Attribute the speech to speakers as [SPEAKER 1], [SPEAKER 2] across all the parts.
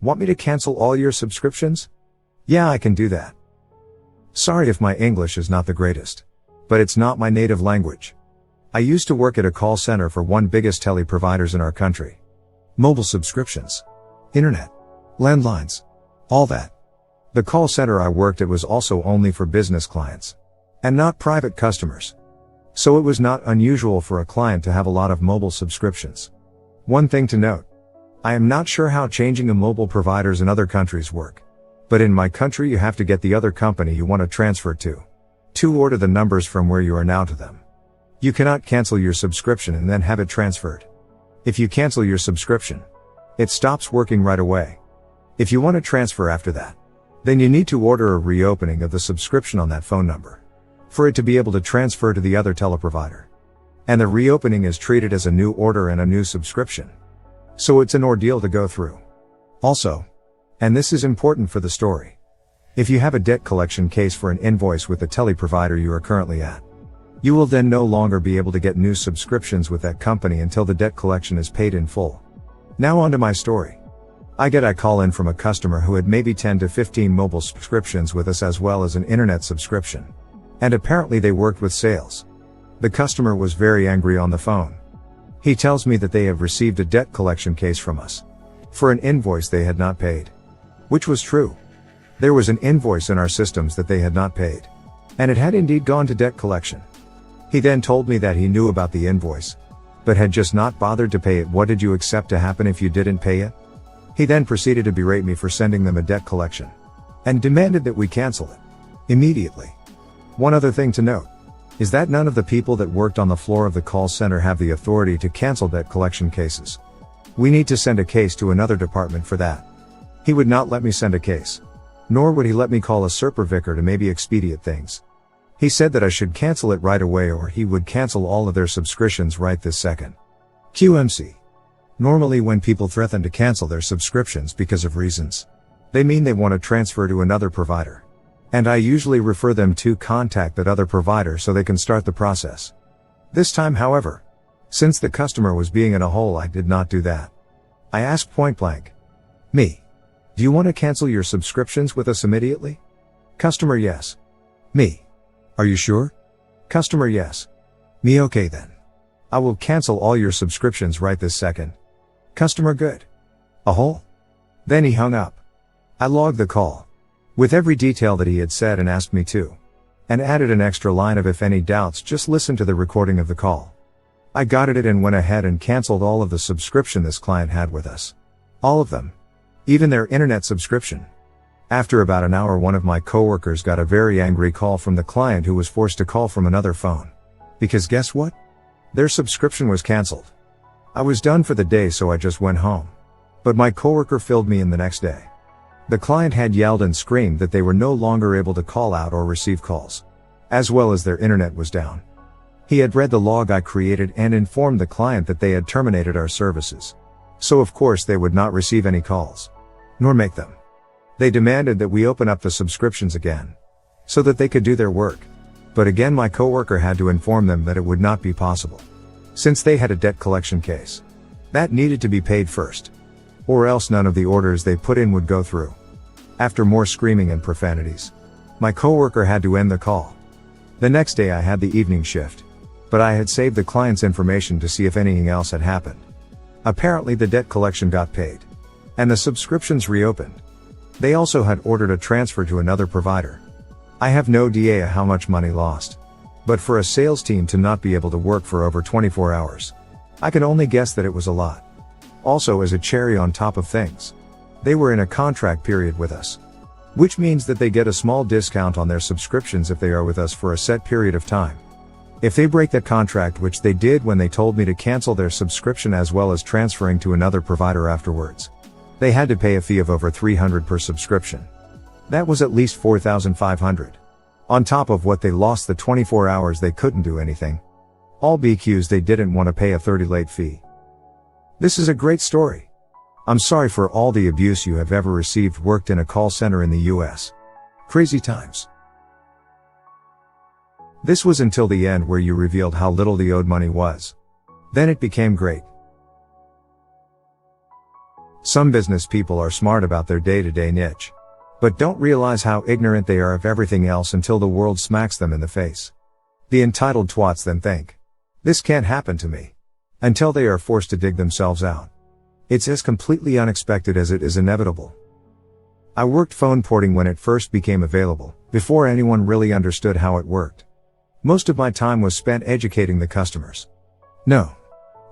[SPEAKER 1] Want me to cancel all your subscriptions? Yeah, I can do that. Sorry if my English is not the greatest. But it's not my native language. I used to work at a call center for one biggest tele providers in our country. Mobile subscriptions, internet, landlines, all that. The call center I worked at was also only for business clients, and not private customers. So it was not unusual for a client to have a lot of mobile subscriptions. One thing to note, I am not sure how changing a mobile providers in other countries work. But in my country you have to get the other company you want to transfer to order the numbers from where you are now to them. You cannot cancel your subscription and then have it transferred. If you cancel your subscription, it stops working right away. If you want to transfer after that, then you need to order a reopening of the subscription on that phone number for it to be able to transfer to the other teleprovider. And the reopening is treated as a new order and a new subscription. So it's an ordeal to go through. Also, and this is important for the story, if you have a debt collection case for an invoice with the teleprovider you are currently at, you will then no longer be able to get new subscriptions with that company until the debt collection is paid in full. Now on to my story. I get a call in from a customer who had maybe 10 to 15 mobile subscriptions with us as well as an internet subscription. And apparently they worked with sales. The customer was very angry on the phone. He tells me that they have received a debt collection case from us for an invoice they had not paid. Which was true. There was an invoice in our systems that they had not paid. And it had indeed gone to debt collection. He then told me that he knew about the invoice, but had just not bothered to pay it. What did you accept to happen if you didn't pay it? He then proceeded to berate me for sending them a debt collection, and demanded that we cancel it immediately. One other thing to note is that none of the people that worked on the floor of the call center have the authority to cancel debt collection cases. We need to send a case to another department for that. He would not let me send a case, nor would he let me call a supervisor to maybe expedite things. He said that I should cancel it right away or he would cancel all of their subscriptions right this second. QMC. Normally when people threaten to cancel their subscriptions because of reasons, they mean they want to transfer to another provider. And I usually refer them to contact that other provider so they can start the process. This time, however, since the customer was being in a hole, I did not do that. I asked point blank, "Me. Do you want to cancel your subscriptions with us immediately?" Customer, "Yes." Me. "Are you sure?" Customer, "Yes." Me, "Okay then. I will cancel all your subscriptions right this second." Customer, "Good." A hole? Then he hung up. I logged the call with every detail that he had said and asked me to, and added an extra line of "if any doubts, just listen to the recording of the call." I got it and went ahead and canceled all of the subscription this client had with us. All of them. Even their internet subscription. After about an hour, one of my coworkers got a very angry call from the client who was forced to call from another phone. Because guess what? Their subscription was canceled. I was done for the day, so I just went home. But my coworker filled me in the next day. The client had yelled and screamed that they were no longer able to call out or receive calls, as well as their internet was down. He had read the log I created and informed the client that they had terminated our services. So of course they would not receive any calls, nor make them. They demanded that we open up the subscriptions again, so that they could do their work. But again my coworker had to inform them that it would not be possible, since they had a debt collection case that needed to be paid first, or else none of the orders they put in would go through. After more screaming and profanities, my coworker had to end the call. The next day I had the evening shift, but I had saved the client's information to see if anything else had happened. Apparently the debt collection got paid, and the subscriptions reopened. They also had ordered a transfer to another provider. I have no idea how much money lost, but for a sales team to not be able to work for over 24 hours, I can only guess that it was a lot. Also, as a cherry on top of things, they were in a contract period with us, which means that they get a small discount on their subscriptions if they are with us for a set period of time. If they break that contract, which they did when they told me to cancel their subscription as well as transferring to another provider afterwards, they had to pay a fee of over $300 per subscription. That was at least $4,500. On top of what they lost the 24 hours they couldn't do anything. All BQs they didn't want to pay a 30 late fee. This is a great story. I'm sorry for all the abuse you have ever received. Worked in a call center in the US. Crazy times. This was until the end where you revealed how little the owed money was. Then it became great. Some business people are smart about their day-to-day niche, but don't realize how ignorant they are of everything else until the world smacks them in the face. The entitled twats then think, "This can't happen to me," until they are forced to dig themselves out. It's as completely unexpected as it is inevitable. I worked phone porting when it first became available, before anyone really understood how it worked. Most of my time was spent educating the customers. No.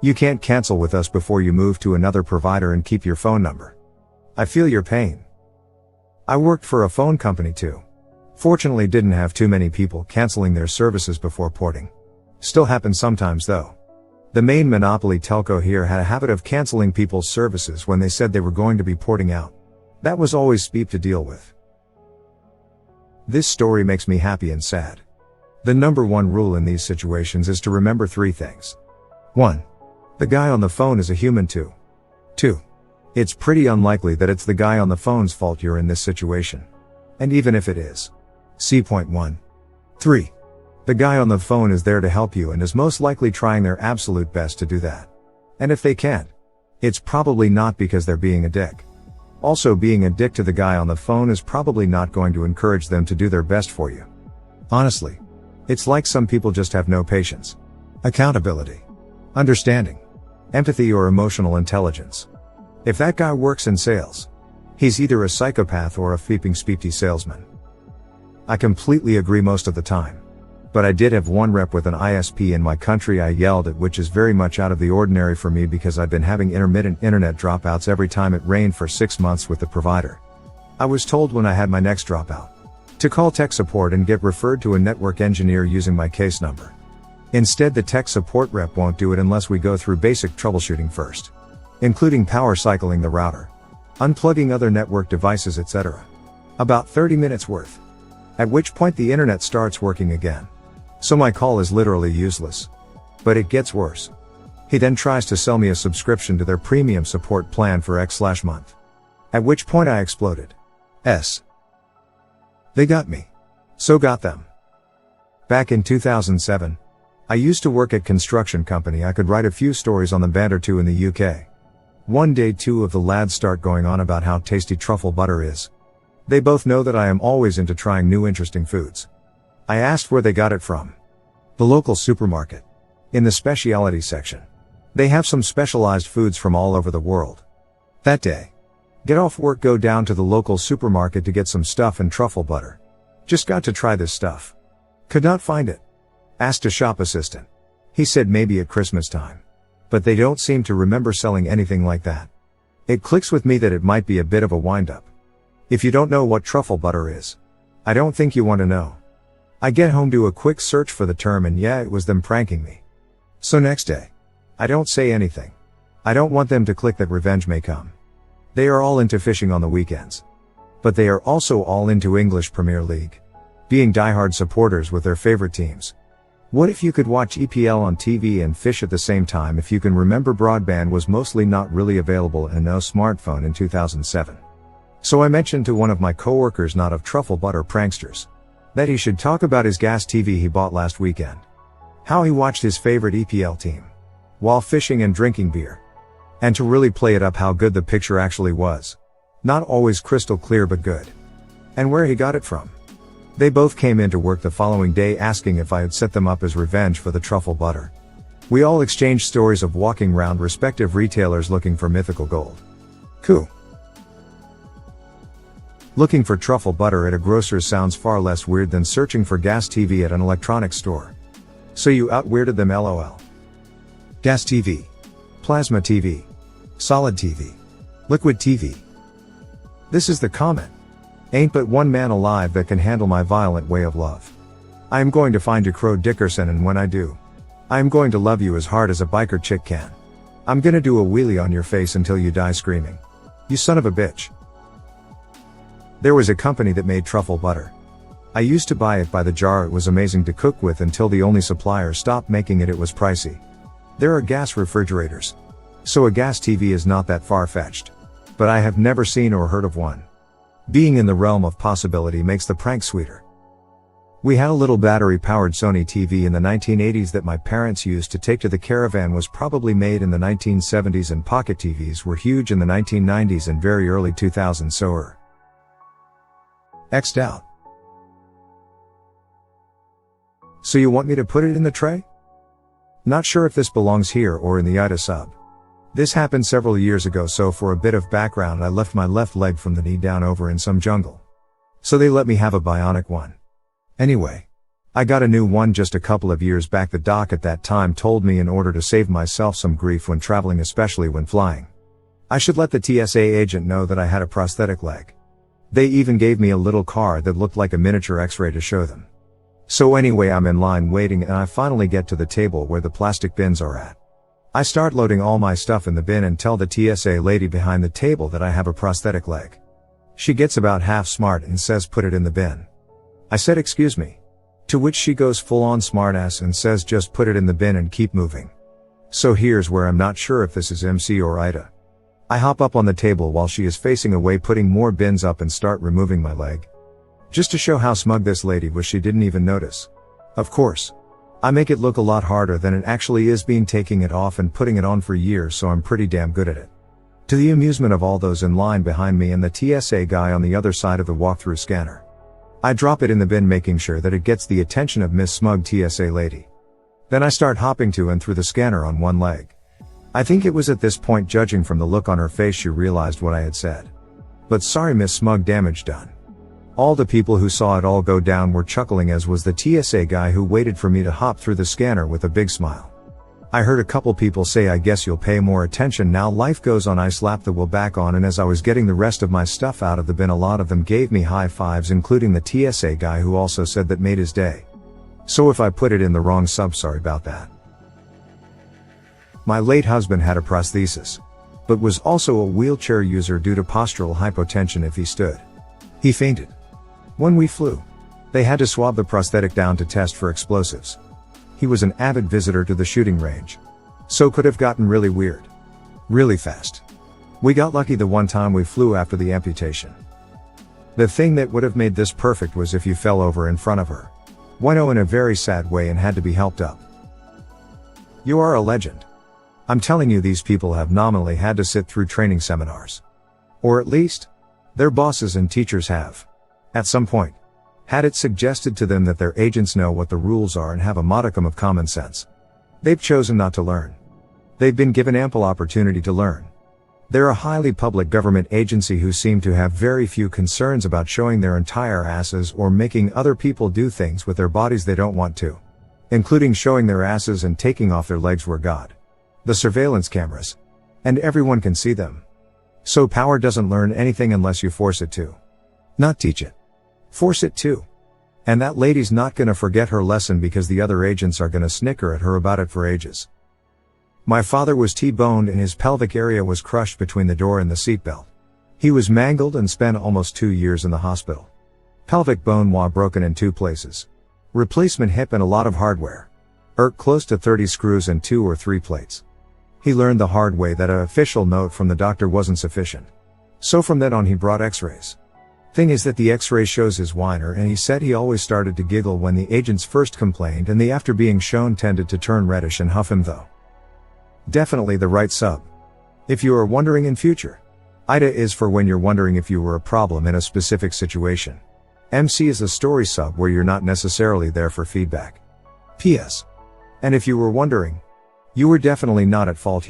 [SPEAKER 1] You can't cancel with us before you move to another provider and keep your phone number. I feel your pain. I worked for a phone company too. Fortunately didn't have too many people canceling their services before porting. Still happens sometimes though. The main monopoly telco here had a habit of canceling people's services when they said they were going to be porting out. That was always steep to deal with. This story makes me happy and sad. The number one rule in these situations is to remember three things. 1. The guy on the phone is a human too. 2. It's pretty unlikely that it's the guy on the phone's fault you're in this situation. And even if it is. See point 1. 3. The guy on the phone is there to help you and is most likely trying their absolute best to do that. And if they can't, it's probably not because they're being a dick. Also, being a dick to the guy on the phone is probably not going to encourage them to do their best for you. Honestly, it's like some people just have no patience, accountability, understanding, empathy or emotional intelligence. If that guy works in sales, he's either a psychopath or a feeping speepty salesman. I completely agree most of the time. But I did have one rep with an ISP in my country I yelled at, which is very much out of the ordinary for me because I've been having intermittent internet dropouts every time it rained for 6 months with the provider. I was told when I had my next dropout to call tech support and get referred to a network engineer using my case number. Instead, the tech support rep won't do it unless we go through basic troubleshooting first, including power cycling the router, unplugging other network devices, etc. About 30 minutes worth. At which point the internet starts working again. So my call is literally useless. But it gets worse. He then tries to sell me a subscription to their premium support plan for X/month. At which point I exploded. They got me. So got them. Back in 2007, I used to work at construction company. I could write a few stories on the band or two in the UK. One day two of the lads start going on about how tasty truffle butter is. They both know that I am always into trying new interesting foods. I asked where they got it from. The local supermarket. In the specialty section. They have some specialized foods from all over the world. That day, get off work, go down to the local supermarket to get some stuff and truffle butter. Just got to try this stuff. Could not find it. Asked a shop assistant. He said maybe at Christmas time. But they don't seem to remember selling anything like that. It clicks with me that it might be a bit of a wind-up. If you don't know what truffle butter is, I don't think you want to know. I get home, do a quick search for the term, and yeah, it was them pranking me. So next day, I don't say anything. I don't want them to click that revenge may come. They are all into fishing on the weekends. But they are also all into English Premier League. Being diehard supporters with their favorite teams. What if you could watch EPL on TV and fish at the same time? If you can remember, broadband was mostly not really available and no smartphone in 2007. So I mentioned to one of my coworkers, not of truffle butter pranksters, that he should talk about his gas TV he bought last weekend. How he watched his favorite EPL team while fishing and drinking beer. And to really play it up, how good the picture actually was. Not always crystal clear, but good. And where he got it from. They both came into work the following day asking if I had set them up as revenge for the truffle butter. We all exchanged stories of walking round respective retailers looking for mythical gold. Cool. Looking for truffle butter at a grocer's sounds far less weird than searching for gas TV at an electronics store. So you out-weirded them, lol. Gas TV. Plasma TV. Solid TV. Liquid TV. This is the comment. Ain't but one man alive that can handle my violent way of love. I am going to find you, Crow Dickerson, and when I do, I am going to love you as hard as a biker chick can. I'm gonna do a wheelie on your face until you die screaming. You son of a bitch. There was a company that made truffle butter. I used to buy it by the jar. It was amazing to cook with until the only supplier stopped making it. It was pricey. There are gas refrigerators. So a gas TV is not that far-fetched. But I have never seen or heard of one. Being in the realm of possibility makes the prank sweeter. We had a little battery-powered Sony TV in the 1980s that my parents used to take to the caravan. Was probably made in the 1970s, and pocket TVs were huge in the 1990s and very early 2000s, so are X'd out. So you want me to put it in the tray? Not sure if this belongs here or in the IDA sub. This happened several years ago, so for a bit of background, I left my left leg from the knee down over in some jungle. So they let me have a bionic one. Anyway, I got a new one just a couple of years back. The doc at that time told me in order to save myself some grief when traveling, especially when flying, I should let the TSA agent know that I had a prosthetic leg. They even gave me a little card that looked like a miniature X-ray to show them. So anyway, I'm in line waiting, and I finally get to the table where the plastic bins are at. I start loading all my stuff in the bin and tell the TSA lady behind the table that I have a prosthetic leg. She gets about half smart and says, "Put it in the bin." I said, "Excuse me." To which she goes full on smartass and says, "Just put it in the bin and keep moving." So here's where I'm not sure if this is MC or IDA. I hop up on the table while she is facing away, putting more bins up, and start removing my leg. Just to show how smug this lady was, she didn't even notice. Of course, I make it look a lot harder than it actually is, being taking it off and putting it on for years, so I'm pretty damn good at it. To the amusement of all those in line behind me and the TSA guy on the other side of the walk-through scanner. I drop it in the bin, making sure that it gets the attention of Miss Smug TSA lady. Then I start hopping to and through the scanner on one leg. I think it was at this point, judging from the look on her face, she realized what I had said. But sorry, Miss Smug, damage done. All the people who saw it all go down were chuckling, as was the TSA guy who waited for me to hop through the scanner with a big smile. I heard a couple people say, "I guess you'll pay more attention now, life goes on." I slapped the wheel back on, and as I was getting the rest of my stuff out of the bin, a lot of them gave me high fives, including the TSA guy, who also said that made his day. So if I put it in the wrong sub, sorry about that. My late husband had a prosthesis, but was also a wheelchair user due to postural hypotension. If he stood, he fainted. When we flew, they had to swab the prosthetic down to test for explosives. He was an avid visitor to the shooting range, so could have gotten really weird really fast. We got lucky the one time we flew after the amputation. The thing that would have made this perfect was if you fell over in front of her. Bueno, in a very sad way, and had to be helped up. You are a legend. I'm telling you, these people have nominally had to sit through training seminars. Or at least, their bosses and teachers have, at some point, had it suggested to them that their agents know what the rules are and have a modicum of common sense. They've chosen not to learn. They've been given ample opportunity to learn. They're a highly public government agency who seem to have very few concerns about showing their entire asses or making other people do things with their bodies they don't want to, including showing their asses and taking off their legs where God, the surveillance cameras, and everyone can see them. So power doesn't learn anything unless you force it to. Not teach it. Force it to. And that lady's not gonna forget her lesson, because the other agents are gonna snicker at her about it for ages. My father was T-boned and his pelvic area was crushed between the door and the seatbelt. He was mangled and spent almost 2 years in the hospital. Pelvic bone broken in 2 places. Replacement hip and a lot of hardware. Close to 30 screws and 2 or 3 plates. He learned the hard way that an official note from the doctor wasn't sufficient. So from then on he brought x-rays. Thing is that the x-ray shows his whiner, and he said he always started to giggle when the agents first complained, and they, after being shown, tended to turn reddish and huff him though. Definitely the right sub. If you are wondering in future. IDA is for when you're wondering if you were a problem in a specific situation. MC is a story sub where you're not necessarily there for feedback. PS. And if you were wondering, you were definitely not at fault.